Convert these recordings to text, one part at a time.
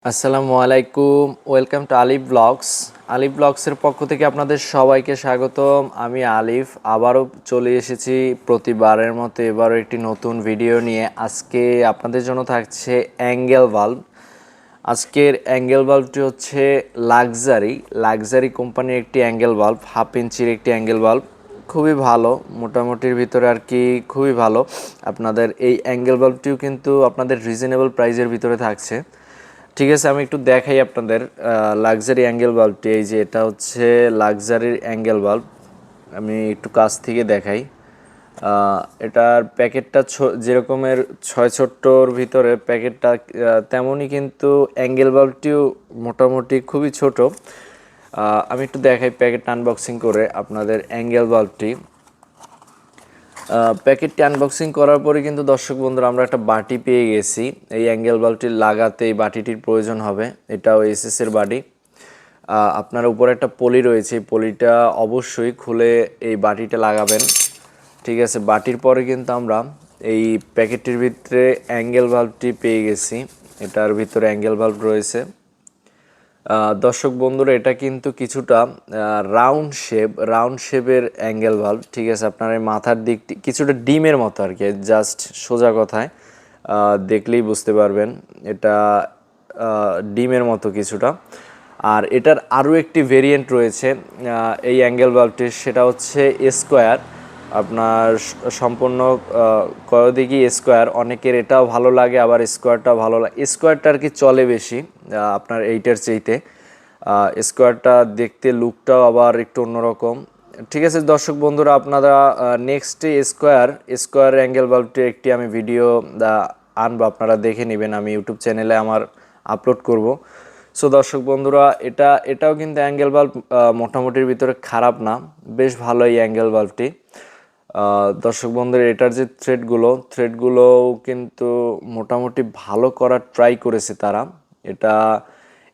আসসালামু আলাইকুম, welcome to Alif blogs. আলিফ ব্লগসের পক্ষ থেকে আপনাদের সবাইকে স্বাগতম। আমি আলিফ আবারও চলে এসেছি প্রতিবারের মতো এবারও একটি নতুন ভিডিও নিয়ে। আজকে আপনাদের জন্য থাকছে অ্যাঙ্গেল বাল্ব। আজকের অ্যাঙ্গেল বাল্বটি হচ্ছে লাক্সারি কোম্পানির একটি অ্যাঙ্গেল বাল্ব, 1/2 ইঞ্চির একটি অ্যাঙ্গেল বাল্ব। খুবই ভালো, মোটামুটির ভিতরে আর কি খুবই ভালো। আপনাদের এই অ্যাঙ্গেল বাল্বটিও কিন্তু আপনাদের রিজনেবল প্রাইসের ভিতরে থাকছে। ঠিক আছে, আমি একটু দেখাই আপনাদের লাক্সারি অ্যাঙ্গেল বাল্বটি। এই যে এটা হচ্ছে লাক্সারির অ্যাঙ্গেল বাল্ব, আমি একটু কাছ থেকে দেখাই। এটার প্যাকেটটা যেরকমের 6 ছোট্টর ভিতরে প্যাকেটটা তেমনই কিন্তু অ্যাঙ্গেল বাল্বটিও মোটামুটি খুবই ছোট। আমি একটু দেখাই প্যাকেটটা আনবক্সিং করে আপনাদের অ্যাঙ্গেল বাল্বটি। প্যাকেটটি আনবক্সিং করার পরে কিন্তু দর্শক বন্ধুরা আমরা একটা বাটি পেয়ে গেছি। এই অ্যাঙ্গেল বাল্বটি লাগাতে এই বাটিটির প্রয়োজন হবে। এটাও এসএসের বাটি। আপনার উপরে একটা পলি রয়েছে, এই পলিটা অবশ্যই খুলে এই বাটিটা লাগাবেন। ঠিক আছে, বাটির পরে কিন্তু আমরা এই প্যাকেটটির ভিতরে অ্যাঙ্গেল বাল্বটি পেয়ে গেছি। এটার ভিতরে অ্যাঙ্গেল বাল্ব রয়েছে। দর্শক বন্ধুরা, এটা কিন্তু কিছুটা রাউন্ড শেপের অ্যাঙ্গেল বাল্ব। ঠিক আছে, আপনার এই মাথার দিকটি কিছুটা ডিমের মতো আর কি, জাস্ট সোজা কথায় দেখলেই বুঝতে পারবেন এটা ডিমের মতো কিছুটা। আর এটার আরও একটি ভেরিয়েন্ট রয়েছে এই অ্যাঙ্গেল বাল্বটির, সেটা হচ্ছে স্কোয়ার। আপনার সম্পূর্ণ কয়দিকই স্কোয়ার, অনেকের এটাও ভালো লাগে আবার স্কোয়ারটাও ভালো লাগে। স্কোয়ারটা আর কি চলে বেশি আপনার এইটার চাইতে। স্কোয়ারটা দেখতে লুকটাও আবার একটু অন্যরকম। ঠিক আছে দর্শক বন্ধুরা, আপনারা নেক্সটে স্কোয়ার অ্যাঙ্গেল বাল্বটি একটি আমি ভিডিও আনবো, আপনারা দেখে নেবেন। আমি ইউটিউব চ্যানেলে আমার আপলোড করব। সো দর্শক বন্ধুরা, এটাও কিন্তু অ্যাঙ্গেল বাল্ব মোটামুটির ভিতরে খারাপ না, বেশ ভালো এই অ্যাঙ্গেল বাল্বটি। দর্শক বন্ধুরা, এটার যে থ্রেডগুলোও কিন্তু মোটামুটি ভালো করার ট্রাই করেছে তারা। এটা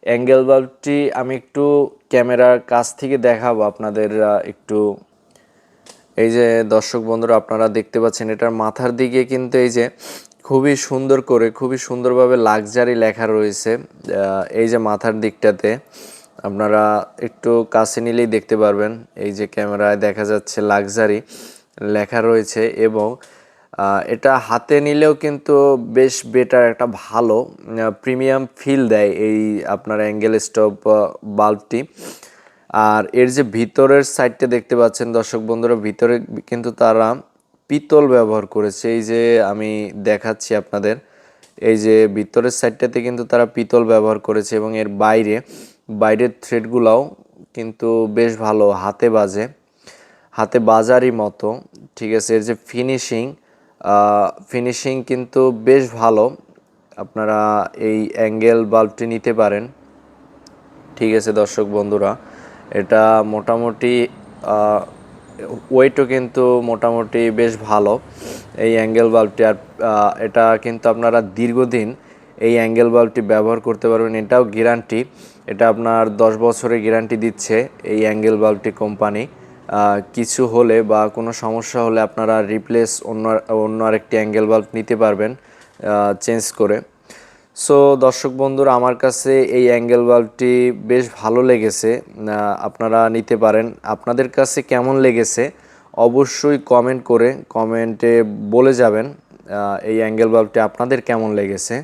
অ্যাঙ্গেল বাল্বটি আমি একটু ক্যামেরার কাছ থেকে দেখাবো আপনাদের একটু। এই যে দর্শক বন্ধুরা, আপনারা দেখতে পাচ্ছেন এটার মাথার দিকে কিন্তু এই যে খুবই সুন্দরভাবে লাক্সারি লেখা রয়েছে। এই যে মাথার দিকটাতে আপনারা একটু কাছে নিলেই দেখতে পারবেন, এই যে ক্যামেরায় দেখা যাচ্ছে লাক্সারি লেখা রয়েছে। এবং এটা হাতে নিলেও কিন্তু বেশ বেটার, একটা ভালো প্রিমিয়াম ফিল দেয় এই আপনার অ্যাঙ্গেল স্টপ বাল্বটি। আর এর যে ভিতরের সাইডটা দেখতে পাচ্ছেন দর্শক বন্ধুরা, ভিতরে কিন্তু তারা পিতল ব্যবহার করেছে। এই যে আমি দেখাচ্ছি আপনাদের, এই যে ভিতরের সাইডটাতে কিন্তু তারা পিতল ব্যবহার করেছে এবং এর বাইরের থ্রেডগুলাও কিন্তু বেশ ভালো, হাতে বাজারই মতো। ঠিক আছে, এর যে ফিনিশিং কিন্তু বেশ ভালো। আপনারা এই অ্যাঙ্গেল বাল্বটি নিতে পারেন। ঠিক আছে দর্শক বন্ধুরা, এটা মোটামুটি ওয়েটও কিন্তু মোটামুটি বেশ ভালো এই অ্যাঙ্গেল বাল্বটি। আর এটা কিন্তু আপনারা দীর্ঘদিন এই অ্যাঙ্গেল বাল্বটি ব্যবহার করতে পারবেন। এটাও গ্যারান্টি, এটা আপনার 10 বছরের গ্যারান্টি দিচ্ছে এই অ্যাঙ্গেল বাল্বটি কোম্পানি। কিছু হলে বা কোনো সমস্যা হলে আপনারা রিপ্লেস অন্য আরেকটি অ্যাঙ্গেল বাল্ব নিতে পারবেন চেঞ্জ করে। সো দর্শক বন্ধুরা, আমার কাছে এই অ্যাঙ্গেল বাল্বটি বেশ ভালো লেগেছে, আপনারা নিতে পারেন। আপনাদের কাছে কেমন লেগেছে অবশ্যই কমেন্টে বলে যাবেন এই অ্যাঙ্গেল বাল্বটি আপনাদের কেমন লেগেছে।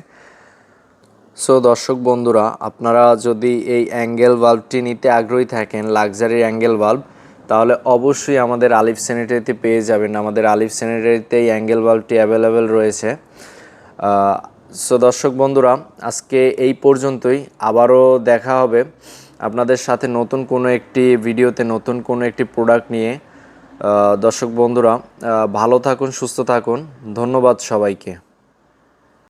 সো দর্শক বন্ধুরা, আপনারা যদি এই অ্যাঙ্গেল বাল্বটি নিতে আগ্রহী থাকেন, লাক্সারি অ্যাঙ্গেল বাল্ব, তাহলে অবশ্যই আমাদের আলিফ স্যানিটারিতে পেয়ে যাবেন। আমাদের আলিফ স্যানিটারিতে এই অ্যাঙ্গেল বাল্বটি অ্যাভেলেবেল রয়েছে। সো দর্শক বন্ধুরা, আজকে এই পর্যন্তই। আবারও দেখা হবে আপনাদের সাথে নতুন কোনো একটি ভিডিওতে, নতুন কোনো একটি প্রোডাক্ট নিয়ে। দর্শক বন্ধুরা, ভালো থাকুন, সুস্থ থাকুন। ধন্যবাদ সবাইকে।